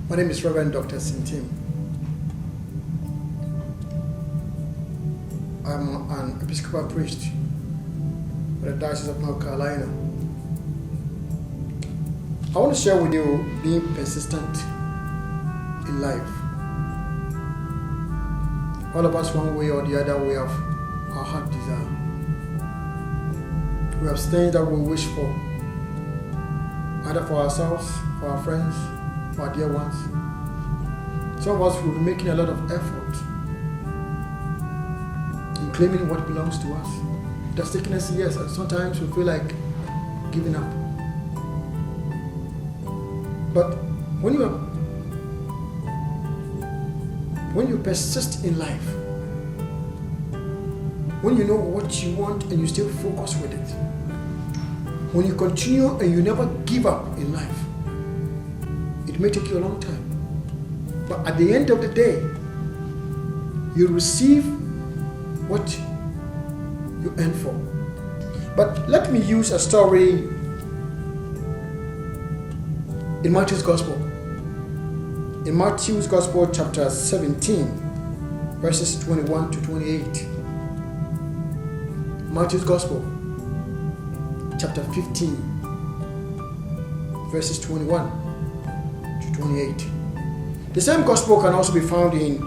My name is Reverend Dr. Sintim. I'm an Episcopal priest for the Diocese of North Carolina. I want to share with you being persistent in life. All of us, one way or the other, we have our heart desire. We have things that we wish for, either for ourselves, for our friends, for our dear ones. Some of us will be making a lot of effort in claiming what belongs to us. That's taking us years, and sometimes we feel like giving up. But when you persist in life, when you know what you want and you still focus with it, when you continue and you never give up in life, it may take you a long time. But at the end of the day, you receive what you earn for. But let me use a story in Matthew's Gospel. In Matthew's Gospel, chapter 17, verses 21 to 28. Matthew's Gospel, chapter 15, verses 21 to 28. The same Gospel can also be found in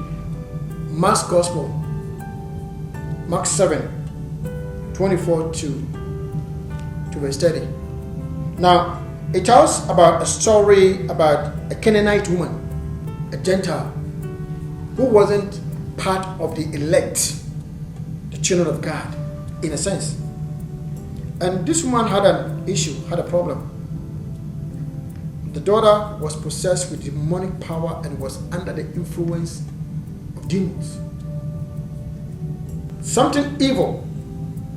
Mark's Gospel, Mark 7, 24 to verse 30. Now, it tells about a story about a Canaanite woman, a Gentile, who wasn't part of the elect, the children of God, in a sense. And this woman had an issue, had a problem. The daughter was possessed with demonic power and was under the influence of demons. Something evil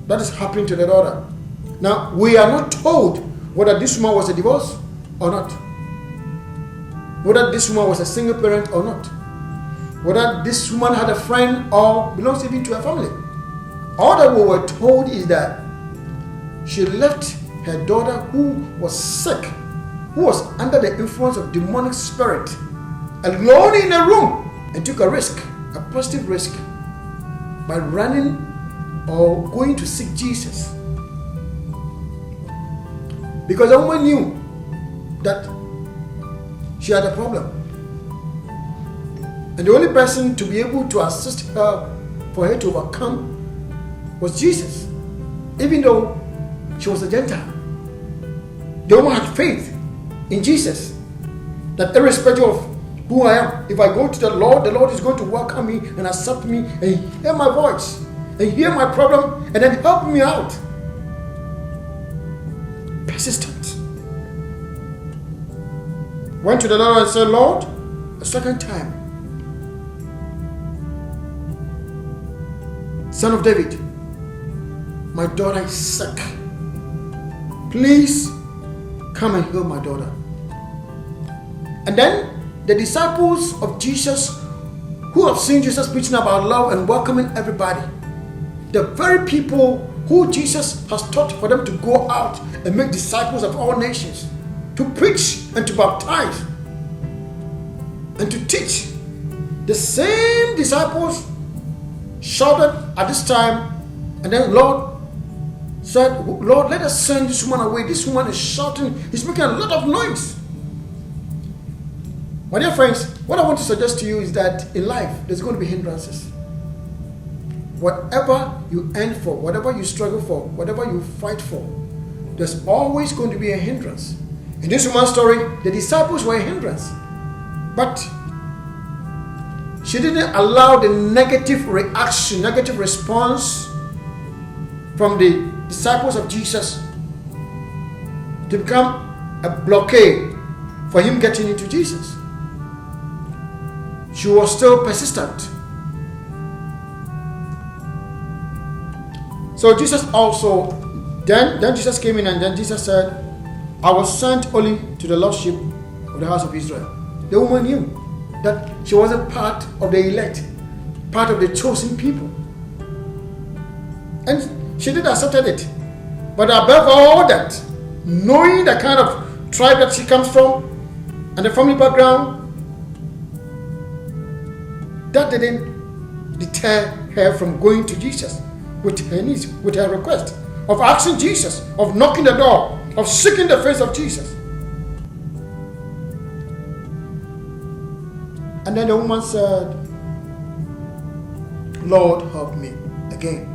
that is happening to the daughter. Now, we are not told whether this woman was a divorce or not, whether this woman was a single parent or not, whether this woman had a friend or belongs even to a family. All that we were told is that she left her daughter who was sick, who was under the influence of demonic spirit, alone in a room, and took a risk, a positive risk, by running or going to seek Jesus. Because the woman knew that she had a problem. And the only person to be able to assist her for her to overcome was Jesus. Even though she was a Gentile, the woman had faith in Jesus, that irrespective of who I am, if I go to the Lord is going to welcome me and accept me and hear my voice and hear my problem and then help me out. Persistent. Went to the Lord and said, Lord, a second time, Son of David, my daughter is sick. Please come and heal my daughter. And then the disciples of Jesus, who have seen Jesus preaching about love and welcoming everybody, the very people who Jesus has taught for them to go out and make disciples of all nations, to preach and to baptize and to teach, the same disciples shouted at this time, and then Lord said, Lord, let us send this woman away. This woman is shouting, he's making a lot of noise. My dear friends, what I want to suggest to you is that in life, there's going to be hindrances. Whatever you earn for, whatever you struggle for, whatever you fight for, there's always going to be a hindrance. In this woman's story, the disciples were a hindrance. But she didn't allow the negative reaction, negative response from the disciples of Jesus to become a blockade for him getting into Jesus. She was still persistent. So Jesus also, then Jesus came in, and then Jesus said, I was sent only to the lost sheep of the house of Israel. The woman knew that she wasn't part of the elect, part of the chosen people. And she did accepted it. But above all that, knowing the kind of tribe that she comes from and the family background, that didn't deter her from going to Jesus with her needs, with her request, of asking Jesus, of knocking the door, of seeking the face of Jesus. And then the woman said, Lord, help me again.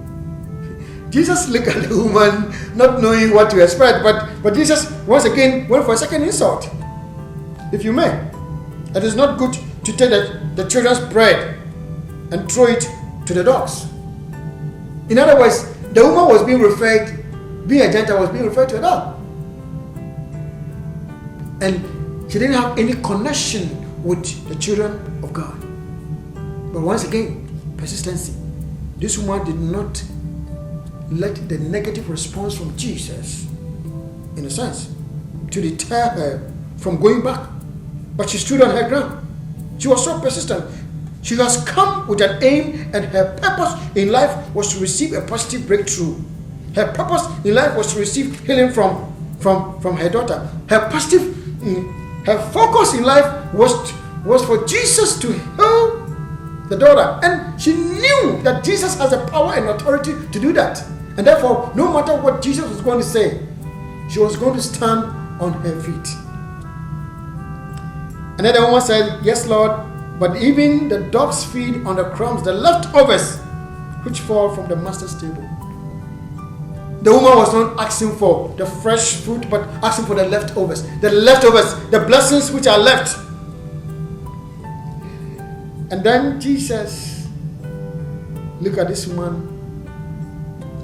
Jesus looked at the woman, not knowing what to expect, but Jesus once again went for a second insult. If you may, it is not good to take the children's bread and throw it to the dogs. In other words, the woman was being a Gentile was being referred to a dog. And she didn't have any connection with the children of God. But once again, persistency. This woman did not let the negative response from Jesus, in a sense, to deter her from going back. But she stood on her ground. She was so persistent. She has come with an aim, and her purpose in life was to receive a positive breakthrough. Her purpose in life was to receive healing from her daughter. Her focus in life was for Jesus to heal the daughter. And she knew that Jesus has the power and authority to do that. And therefore, no matter what Jesus was going to say, she was going to stand on her feet. And then the woman said, yes, Lord, but even the dogs feed on the crumbs, the leftovers, which fall from the master's table. The woman was not asking for the fresh fruit, but asking for the leftovers, the blessings which are left. And then Jesus looked at this woman,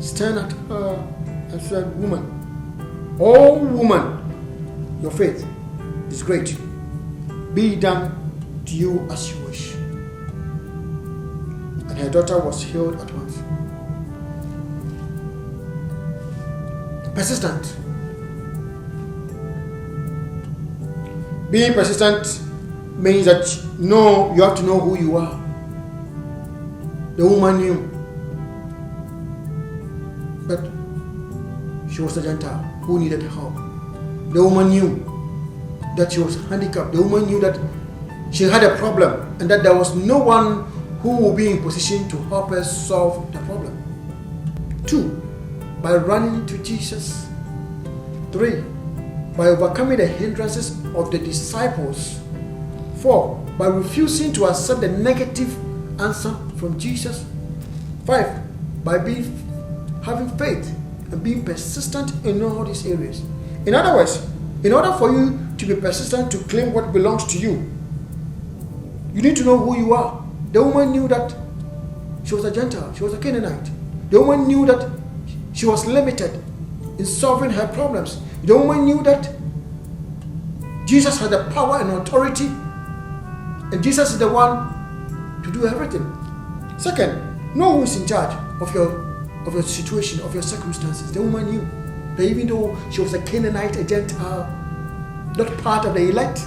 stared at her, and said, woman, oh woman, your faith is great. Be done to you as you wish. And her daughter was healed at once. Persistent. Being persistent means that you have to know who you are. The woman knew, but she was a Gentile who needed help. The woman knew that she was handicapped. The woman knew that she had a problem and that there was no one who would be in position to help her solve the problem. 2, by running to Jesus. 3, by overcoming the hindrances of the disciples. 4, by refusing to accept the negative answer from Jesus. 5, by having faith and being persistent in all these areas. In other words, in order for you to be persistent to claim what belongs to you, you need to know who you are. The woman knew that she was a Gentile, she was a Canaanite. The woman knew that she was limited in solving her problems. The woman knew that Jesus had the power and authority, and Jesus is the one to do everything. Second, know who is in charge of your situation, of your circumstances. The woman knew that even though she was a Canaanite, a Gentile, not part of the elect,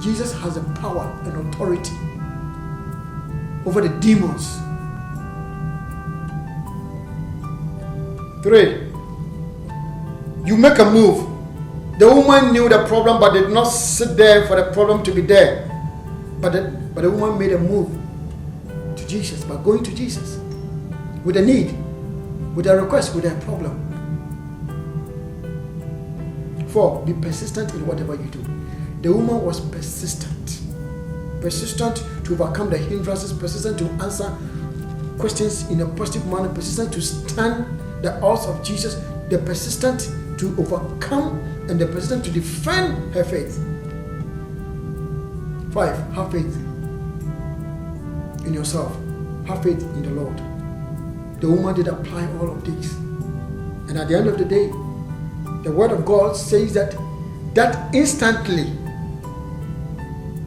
Jesus has the power and authority over the demons. 3, you make a move. The woman knew the problem but did not sit there for the problem to be there. But the woman made a move to Jesus by going to Jesus with a need, with a request, with a problem. 4, be persistent in whatever you do. The woman was persistent to overcome the hindrances, persistent to answer questions in a positive manner, persistent to stand the odds of Jesus, the persistent to overcome, and the persistent to defend her faith. 5, have faith in yourself. Have faith in the Lord. The woman did apply all of these. And at the end of the day, the word of God says that instantly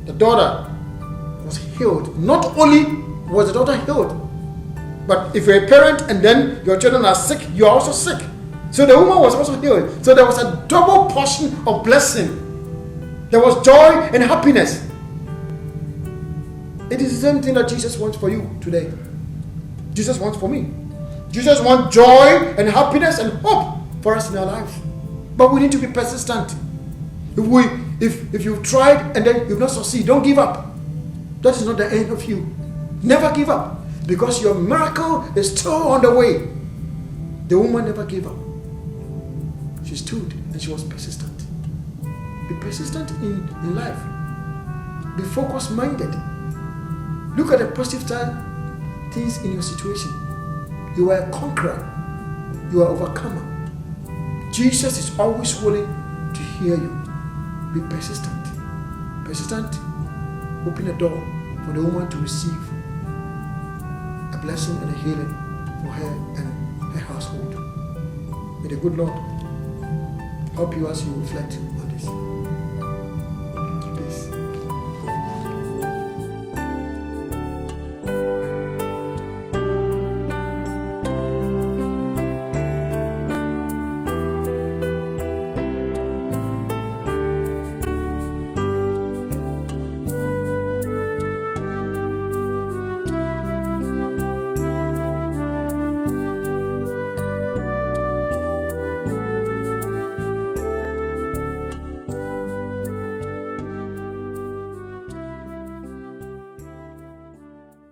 the daughter was healed. Not only was the daughter healed, but if you're a parent and then your children are sick, you're also sick. So the woman was also healed. So there was a double portion of blessing. There was joy and happiness. It is the same thing that Jesus wants for you today. Jesus wants for me. Jesus wants joy and happiness and hope for us in our lives. But we need to be persistent. If you've tried and then you've not succeeded, don't give up. That is not the end of you. Never give up, because your miracle is still on the way. The woman never gave up. She stood and she was persistent. Be persistent in life. Be focus-minded. Look at the positive things in your situation. You are a conqueror. You are an overcomer. Jesus is always willing to hear you. Be persistent. Persistent. Open a door for the woman to receive a blessing and a healing for her and her household. May the good Lord help you as you reflect